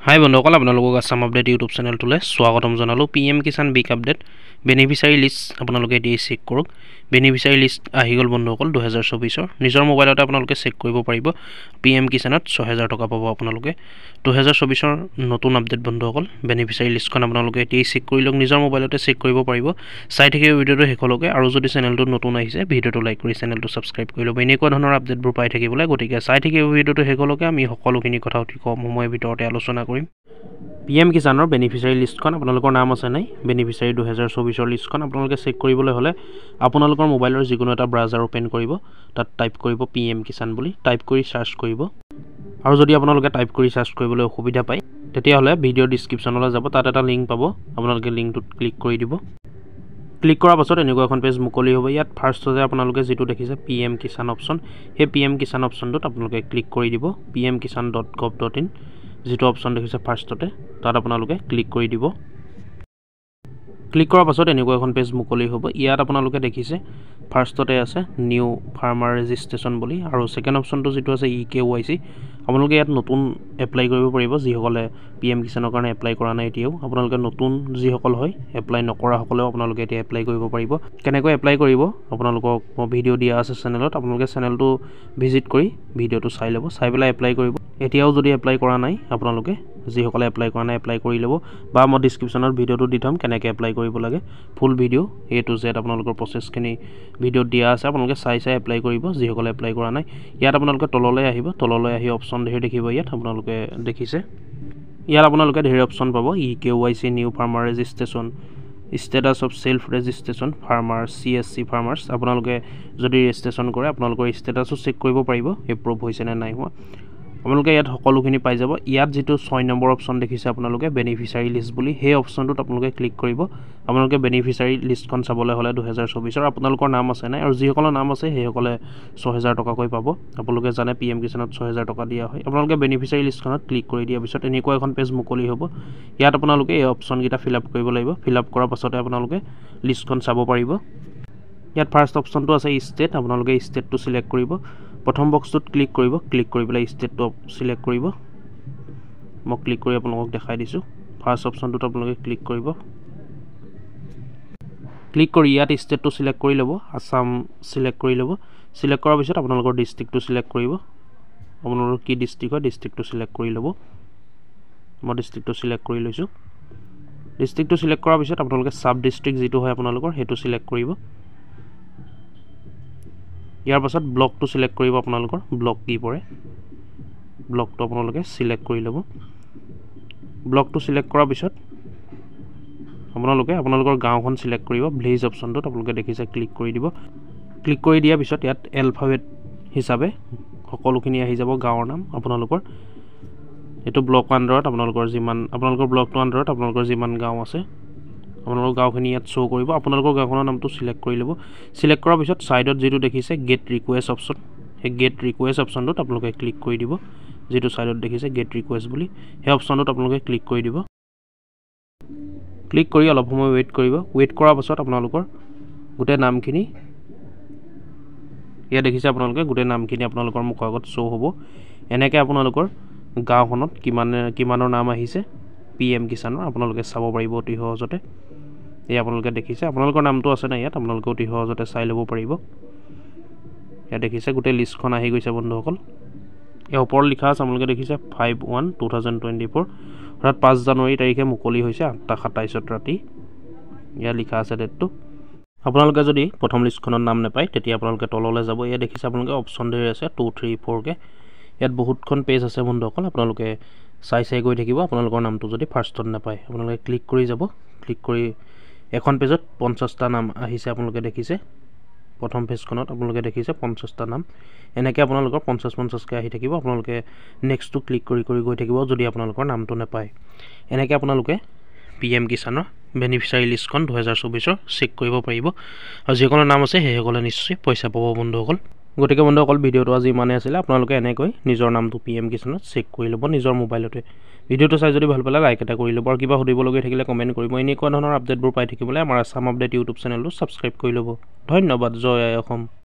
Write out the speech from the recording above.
হাই বন্ধুসকল, আপোনালোকক Assam update YouTube চেনেলটোলৈ স্বাগতম জনালোঁ। PM Kisan big update beneficiary list আপোনালোকে এতিয়াই চেক কৰক। বেনিফিচিয়াৰী লিষ্ট আহি গ'ল বন্ধুসকল 2024 নিজৰ মোবাইলতে আপোনালোকে চেক কৰিব পাৰিব। PM কিষাণত 6000 টকা পাব আপোনালোকে। 2024 নতুন আপডেট বন্ধুসকল। বেনিফিচিয়াৰী লিষ্টখন আপোনালোকে এতিয়াই চেক কৰি লওক, নিজৰ মোবাইলতে চেক কৰিব পাৰিব। চাই থাকিব ভিডিঅ'টো শেষলৈকে, আৰু যদি চেনেলটো নতুন আহিছে ভিডিঅ'টো লাইক কৰি চেনেলটো ছাবস্ক্ৰাইব কৰি ল'ব এনেকুৱা ধৰণৰ আপডেটবোৰ পাই থাকিবলৈ। গতিকে চাই থাকিব ভিডিঅ'টো শেষলৈকে, আমি সকলোখিনি কথা অতি কম সময়ৰ ভিতৰতে আলোচনা কৰিম। PM কিষাণৰ বেনিফিচিয়াৰী লিষ্টখন আপোনালোকৰ নাম আছে নাই, বেনিফিচিয়াৰী 2024 লিষ্টখন আপোনালোকে চেক কৰিবলৈ হ'লে আপোনালোকৰ মোবাইলৰ যিকোনো এটা ব্ৰাউজাৰ ওপেন কৰিব, তাত টাইপ কৰিব PM কিষাণ বুলি, টাইপ কৰি চাৰ্চ কৰিব। আৰু যদি আপোনালোকে টাইপ কৰি চাৰ্চ কৰিবলৈ অসুবিধা পায় তেতিয়াহ'লে ভিডিঅ'ৰ ডিছক্ৰিপশ্যনলৈ যাব, তাত এটা লিংক পাব, আপোনালোকে লিংকটোত ক্লিক কৰি দিব। ক্লিক কৰাৰ পাছত এনেকুৱা এখন পেজ মুকলি হ'ব। ইয়াত ফাৰ্ষ্টতে আপোনালোকে যিটো দেখিছে PM কিষাণ অপশ্যন, সেই PM কিষাণ অপশ্যনটোত আপোনালোকে ক্লিক কৰি দিব। pmkishan.gov.in যিটো অপশ্যন দেখিছে ফাৰ্ষ্টতে, তাত আপোনালোকে ক্লিক কৰি দিব। ক্লিক কৰাৰ পাছত এনেকুৱা এখন পেজ মুকলি হ'ব। ইয়াত আপোনালোকে দেখিছে ফাৰ্ষ্টতে আছে নিউ ফাৰ্মাৰ ৰেজিষ্ট্ৰেশ্যন বুলি, আৰু ছেকেণ্ড অপশ্যনটো যিটো আছে EKYC। আপোনালোকে ইয়াত নতুন এপ্লাই কৰিব পাৰিব যিসকলে PM কিষাণৰ কাৰণে এপ্লাই কৰা নাই এতিয়াও। আপোনালোকে নতুন যিসকল হয়, এপ্লাই নকৰাসকলেও আপোনালোকে এতিয়া এপ্লাই কৰিব পাৰিব। কেনেকৈ এপ্লাই কৰিব আপোনালোকক মই ভিডিঅ' দিয়া আছে চেনেলত, আপোনালোকে চেনেলটো ভিজিট কৰি ভিডিঅ'টো চাই ল'ব, চাই পেলাই এপ্লাই কৰিব। এতিয়াও যদি এপ্লাই কৰা নাই আপোনালোকে, যিসকলে এপ্লাই কৰা নাই এপ্লাই কৰি ল'ব, বা মই ডিছক্ৰিপশ্যনত ভিডিঅ'টো দি থ'ম কেনেকৈ এপ্লাই কৰিব লাগে। ফুল ভিডিঅ' A to Z আপোনালোকৰ প্ৰচেছখিনি ভিডিঅ'ত দিয়া আছে, আপোনালোকে চাই এপ্লাই কৰিব যিসকলে এপ্লাই কৰা নাই। ইয়াত আপোনালোকে তললৈ আহিব, তললৈ আহি অপশ্যন ধেৰ দেখিব। ইয়াত আপোনালোকে দেখিছে ইয়াত আপোনালোকে ধেৰ অপশ্যন পাব। EKYC new farmer registration, status of self registration farmer, CSC farmers. আপোনালোকে যদি ৰেজিষ্ট্ৰেশ্যন কৰে আপোনালোকৰ ষ্টেটাছো চেক কৰিব পাৰিব, এপ্ৰুভ হৈছে নে নাই হোৱা। আপোনালোকে ইয়াত সকলোখিনি পাই যাব। ইয়াত যিটো 6 নম্বৰ অপশ্যন দেখিছে আপোনালোকে বেনিফিচিয়াৰী লিষ্ট বুলি, সেই অপশ্যনটোত আপোনালোকে ক্লিক কৰিব। আপোনালোকে বেনিফিচিয়াৰী লিষ্টখন চাবলৈ হ'লে 2024 আপোনালোকৰ নাম আছে নাই, আৰু যিসকলৰ নাম আছে সেইসকলে 6000 টকাকৈ পাব। আপোনালোকে জানে PM কিষাণত 6000 টকা দিয়া হয়। আপোনালোকে বেনিফিচিয়াৰী লিষ্টখনত ক্লিক কৰি দিয়াৰ পিছত এনেকুৱা এখন পেজ মুকলি হ'ব। ইয়াত আপোনালোকে এই অপশ্যনকেইটা ফিল আপ কৰিব লাগিব। ফিল আপ কৰাৰ পাছতে আপোনালোকে লিষ্টখন চাব পাৰিব। ইয়াত ফাৰ্ষ্ট অপশ্যনটো আছে ষ্টেট, আপোনালোকে ষ্টেটটো চিলেক্ট কৰিব। প্ৰথম বক্সটোত ক্লিক কৰিব, ক্লিক কৰি পেলাই ষ্টেটটো চিলেক্ট কৰিব। মই ক্লিক কৰি আপোনালোকক দেখাই দিছোঁ। ফাৰ্ষ্ট অপশ্যনটোত আপোনালোকে ক্লিক কৰিব। ক্লিক কৰি ইয়াত ষ্টেটটো চিলেক্ট কৰি ল'ব, আছাম চিলেক্ট কৰি ল'ব। চিলেক্ট কৰাৰ পিছত আপোনালোকৰ ডিষ্ট্ৰিক্টটো চিলেক্ট কৰিব। আপোনালোকৰ কি ডিষ্ট্ৰিক্ট হয় ডিষ্ট্ৰিক্টটো চিলেক্ট কৰি ল'ব। মই ডিষ্ট্ৰিক্টটো চিলেক্ট কৰি লৈছোঁ। ডিষ্ট্ৰিক্টটো চিলেক্ট কৰাৰ পিছত আপোনালোকে ছাব ডিষ্ট্ৰিক্ট যিটো হয় আপোনালোকৰ সেইটো চিলেক্ট কৰিব। ইয়াৰ পাছত ব্লকটো চিলেক্ট কৰিব। আপোনালোকৰ ব্লক কি পৰে, ব্লকটো আপোনালোকে চিলেক্ট কৰি ল'ব। ব্লকটো চিলেক্ট কৰাৰ পিছত আপোনালোকে আপোনালোকৰ গাঁওখন চিলেক্ট কৰিব। ভিলেজ অপশ্যনটোত আপোনালোকে দেখিছে ক্লিক কৰি দিব। ক্লিক কৰি দিয়াৰ পিছত ইয়াত এলফাবেট হিচাপে সকলোখিনি আহি যাব গাঁৱৰ নাম আপোনালোকৰ। এইটো ব্লক আণ্ডাৰত আপোনালোকৰ ব্লকটো আণ্ডাৰত আপোনালোকৰ যিমান গাঁও আছে আপোনালোকৰ গাঁওখিনি ইয়াত শ্ব' কৰিব। আপোনালোকৰ গাঁওখনৰ নামটো চিলেক্ট কৰি ল'ব। চিলেক্ট কৰাৰ পিছত ছাইডত যিটো দেখিছে গেট ৰিকুৱেষ্ট অপশ্যন, সেই গেট ৰিকুৱেষ্ট অপশ্যনটোত আপোনালোকে ক্লিক কৰি দিব। যিটো ছাইডত দেখিছে গেট ৰিকুৱেষ্ট বুলি, সেই অপশ্যনটোত আপোনালোকে ক্লিক কৰি দিব। ক্লিক কৰি অলপ সময় ৱেইট কৰিব। ৱেইট কৰাৰ পাছত আপোনালোকৰ গোটেই নামখিনি ইয়াত দেখিছে, আপোনালোকে গোটেই নামখিনি আপোনালোকৰ মুখৰ আগত শ্ব' হ'ব। এনেকৈ আপোনালোকৰ গাঁওখনত কিমানৰ নাম আহিছে PM কিষাণৰ আপোনালোকে চাব পাৰিব অতি সহজতে। এই আপোনালোকে দেখিছে আপোনালোকৰ নামটো আছে নাই, ইয়াত আপোনালোকে অতি সহজতে চাই ল'ব পাৰিব। ইয়াত দেখিছে গোটেই লিষ্টখন আহি গৈছে বন্ধুসকল। এই ওপৰত লিখা আছে আপোনালোকে দেখিছে 5/1/2024, অৰ্থাৎ 5 জানুৱাৰী তাৰিখে মুকলি হৈছে 8:27 ৰাতি। ইয়াত লিখা আছে ডেটটো। আপোনালোকে যদি প্ৰথম লিষ্টখনত নাম নাপায় তেতিয়া আপোনালোকে তললৈ যাব। ইয়াত দেখিছে আপোনালোকে অপশ্যন ধেৰ আছে 2, 3, 4কৈ। ইয়াত বহুতখন পেজ আছে বন্ধুসকল, আপোনালোকে চাই গৈ থাকিব। আপোনালোকৰ নামটো যদি ফাৰ্ষ্টত নাপায় আপোনালোকে ক্লিক কৰি যাব। ক্লিক কৰি এখন পেজত 50টা নাম আহিছে আপোনালোকে দেখিছে। প্ৰথম পেজখনত আপোনালোকে দেখিছে 50টা নাম। এনেকৈ আপোনালোকৰ 50-50কৈ আহি থাকিব। আপোনালোকে নেক্সটটো ক্লিক কৰি গৈ থাকিব যদি আপোনালোকৰ নামটো নাপায়। এনেকৈ আপোনালোকে PM কিষাণৰ বেনিফিচিয়াৰী লিষ্টখন 2024 চেক কৰিব পাৰিব, আৰু যিসকলৰ নাম আছে সেইসকলে নিশ্চয় পইচা পাব বন্ধুসকল। গতিকে বন্ধুসকল ভিডিঅ'টো আজি ইমানেই আছিলে। আপোনালোকে এনেকৈ নিজৰ নামটো PM কিষাণত চেক কৰি ল'ব নিজৰ মোবাইলতে। ভিডিঅ'টো চাই যদি ভাল পালে লাইক এটা কৰি ল'ব, আৰু কিবা সুধিবলগীয়া থাকিলে কমেণ্ট কৰিব। এনেকুৱা ধৰণৰ আপডেটবোৰ পাই থাকিবলৈ আমাৰ আছাম আপডেট ইউটিউব চেনেলটো ছাবস্ক্ৰাইব কৰি ল'ব। ধন্যবাদ। জয় আই অসম।